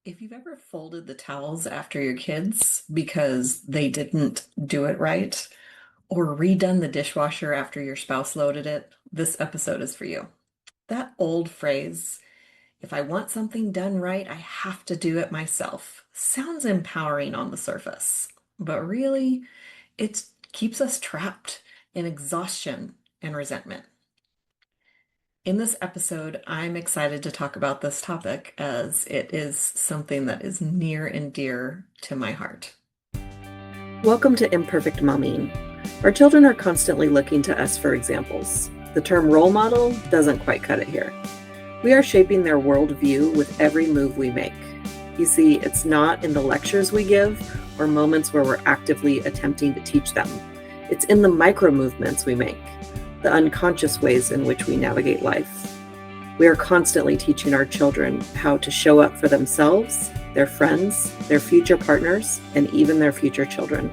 If you've ever folded the towels after your kids because they didn't do it right, or redone the dishwasher after your spouse loaded it, this episode is for you. That old phrase, if I want something done right, I have to do it myself, sounds empowering on the surface, but really, it keeps us trapped in exhaustion and resentment. In this episode, I'm excited to talk about this topic as it is something that is near and dear to my heart. Welcome to Imperfect Momming. Our children are constantly looking to us for examples. The term role model doesn't quite cut it here. We are shaping their worldview with every move we make. You see, it's not in the lectures we give or moments where we're actively attempting to teach them. It's in the micro movements we make, the unconscious ways in which we navigate life. We are constantly teaching our children how to show up for themselves, their friends, their future partners, and even their future children.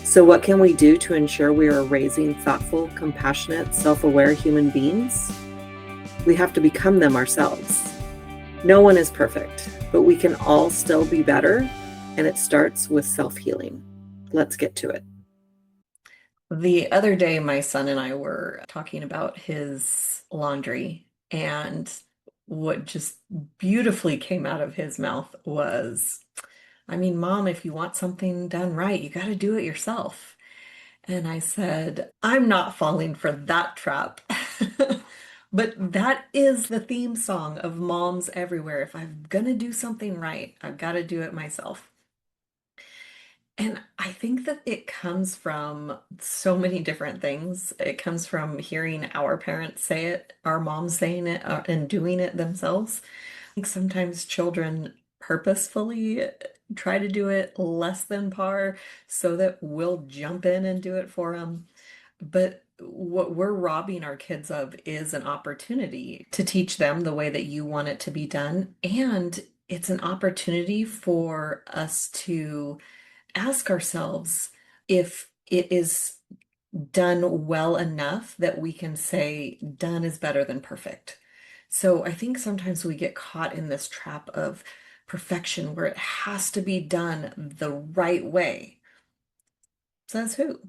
So what can we do to ensure we are raising thoughtful, compassionate, self-aware human beings? We have to become them ourselves. No one is perfect, but we can all still be better, and it starts with self-healing. Let's get to it. The other day, my son and I were talking about his laundry, and what just beautifully came out of his mouth was, Mom, if you want something done right, you got to do it yourself. And I said, I'm not falling for that trap. But that is the theme song of moms everywhere. If I'm gonna do something right, I've got to do it myself. And I think that it comes from so many different things. It comes from hearing our parents say it, our moms saying it, and doing it themselves. I think sometimes children purposefully try to do it less than par so that we'll jump in and do it for them. But what we're robbing our kids of is an opportunity to teach them the way that you want it to be done. And it's an opportunity for us to ask ourselves if it is done well enough that we can say done is better than perfect. So I think sometimes we get caught in this trap of perfection where it has to be done the right way. Says who?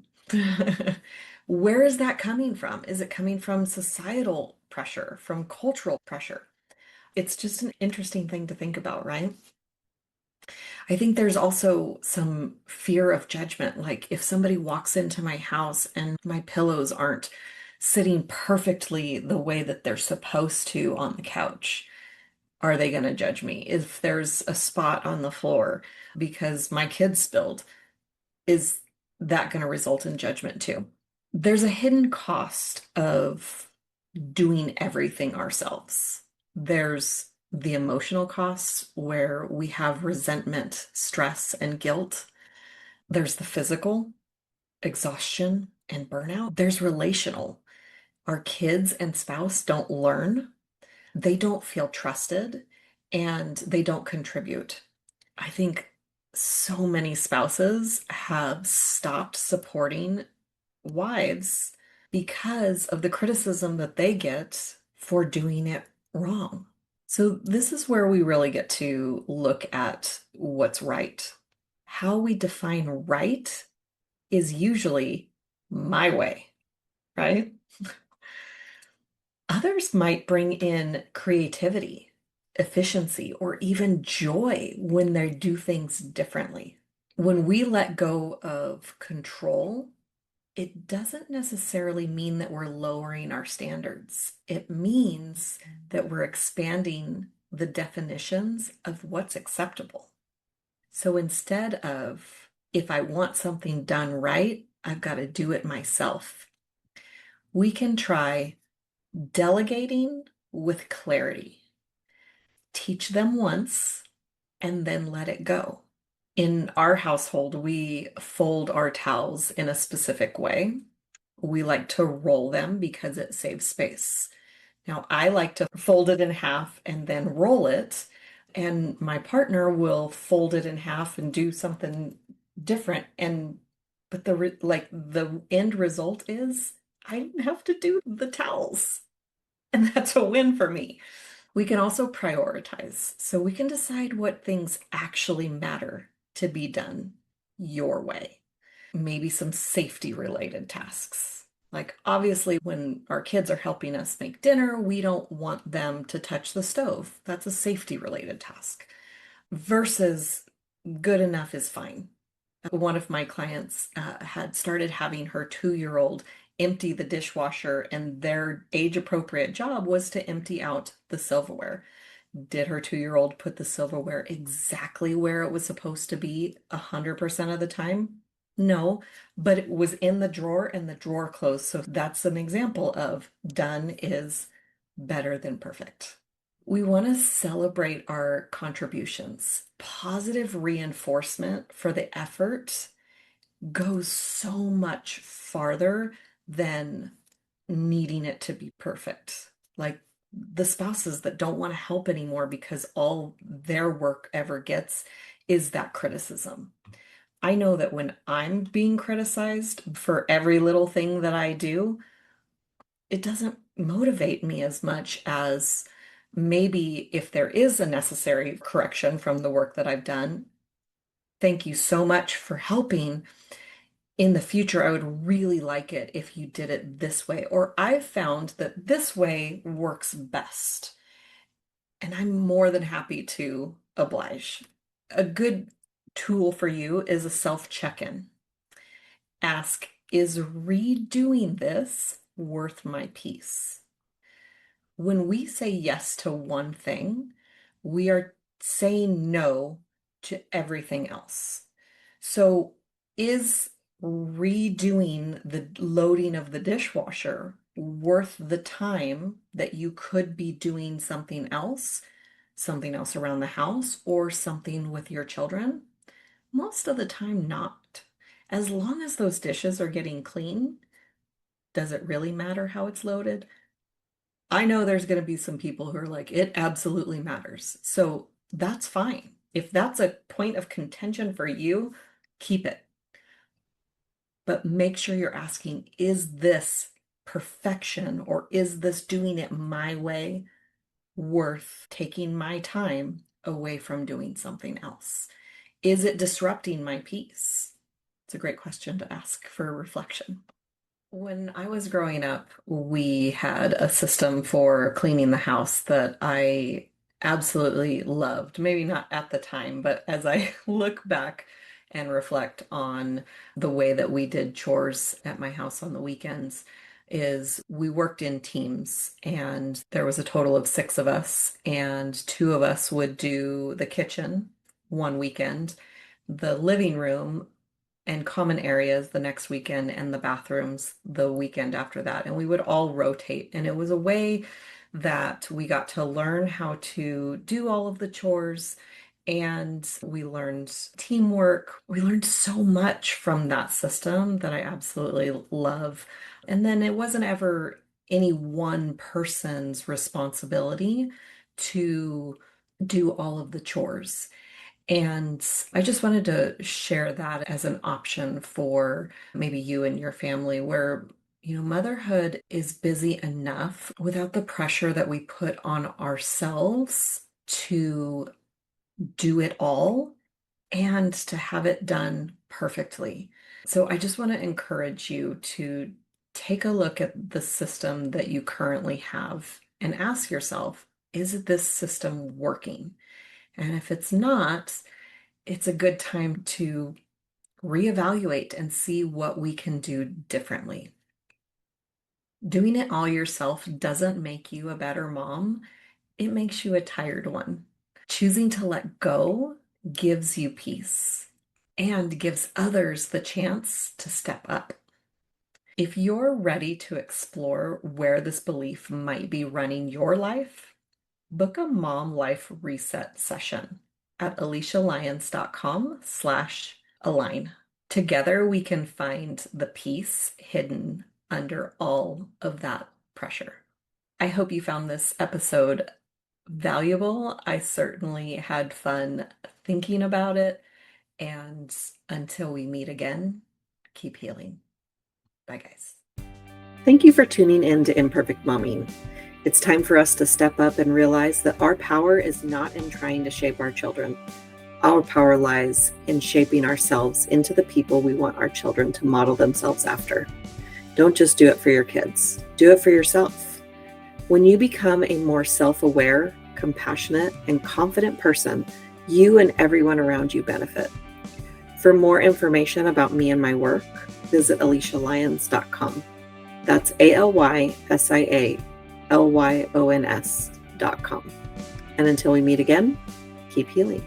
Where is that coming from? Is it coming from societal pressure, from cultural pressure? It's just an interesting thing to think about, right? I think there's also some fear of judgment. Like if somebody walks into my house and my pillows aren't sitting perfectly the way that they're supposed to on the couch, are they going to judge me? If there's a spot on the floor because my kid spilled, is that going to result in judgment too? There's a hidden cost of doing everything ourselves. There's the emotional costs where we have resentment, stress, and guilt. There's the physical, exhaustion and burnout. There's relational. Our kids and spouse don't learn, they don't feel trusted, and they don't contribute. I think so many spouses have stopped supporting wives because of the criticism that they get for doing it wrong. So, this is where we really get to look at what's right. How we define right is usually my way, right? Others might bring in creativity, efficiency, or even joy when they do things differently. When we let go of control, it doesn't necessarily mean that we're lowering our standards. It means that we're expanding the definitions of what's acceptable. So instead of, if I want something done right, I've got to do it myself, we can try delegating with clarity. Teach them once and then let it go. In our household, we fold our towels in a specific way. We like to roll them because it saves space. Now, I like to fold it in half and then roll it, and my partner will fold it in half and do something different. And but the end result is I didn't have to do the towels, and that's a win for me. We can also prioritize. So we can decide what things actually matter to be done your way. Maybe some safety related tasks. Like, obviously, when our kids are helping us make dinner, we don't want them to touch the stove. That's a safety related task. Versus good enough is fine. One of my clients had started having her 2-year-old empty the dishwasher, and their age appropriate job was to empty out the silverware. Did her 2-year-old put the silverware exactly where it was supposed to be 100% of the time? No, but it was in the drawer and the drawer closed. So that's an example of done is better than perfect. We want to celebrate our contributions. Positive reinforcement for the effort goes so much farther than needing it to be perfect. Like the spouses that don't want to help anymore because all their work ever gets is that criticism. I know that when I'm being criticized for every little thing that I do, it doesn't motivate me as much as maybe if there is a necessary correction from the work that I've done. Thank you so much for helping. In the future, I would really like it if you did it this way, or I've found that this way works best. And I'm more than happy to oblige. A good tool for you is a self check-in. Ask, is redoing this worth my peace? When we say yes to one thing, we are saying no to everything else. So, is redoing the loading of the dishwasher worth the time that you could be doing something else around the house, or something with your children? Most of the time, not. As long as those dishes are getting clean, does it really matter how it's loaded? I know there's going to be some people who are like, it absolutely matters. So that's fine. If that's a point of contention for you, keep it. But make sure you're asking, is this perfection, or is this doing it my way worth taking my time away from doing something else? Is it disrupting my peace? It's a great question to ask for reflection. When I was growing up, we had a system for cleaning the house that I absolutely loved. Maybe not at the time, but as I look back and reflect on the way that we did chores at my house on the weekends, is we worked in teams, and there was a total of 6 of us, and 2 of us would do the kitchen one weekend, the living room and common areas the next weekend, and the bathrooms the weekend after that. And we would all rotate. And it was a way that we got to learn how to do all of the chores. And we learned teamwork. We learned so much from that system that I absolutely love. And then it wasn't ever any one person's responsibility to do all of the chores. And I just wanted to share that as an option for maybe you and your family, where, motherhood is busy enough without the pressure that we put on ourselves to do it all and to have it done perfectly. So I just want to encourage you to take a look at the system that you currently have and ask yourself, is this system working? And if it's not, it's a good time to reevaluate and see what we can do differently. Doing it all yourself doesn't make you a better mom, it makes you a tired one. Choosing to let go gives you peace and gives others the chance to step up. If you're ready to explore where this belief might be running your life, book a mom life reset session at alysialyons.com/align. Together we can find the peace hidden under all of that pressure. I hope you found this episode valuable. I certainly had fun thinking about it. And until we meet again, keep healing. Bye, guys. Thank you for tuning in to Imperfect Momming. It's time for us to step up and realize that our power is not in trying to shape our children. Our power lies in shaping ourselves into the people we want our children to model themselves after. Don't just do it for your kids, do it for yourself. When you become a more self-aware, compassionate, and confident person, you and everyone around you benefit. For more information about me and my work, visit AlysiaLyons.com. That's ALYSIALYONS.com. And until we meet again, keep healing.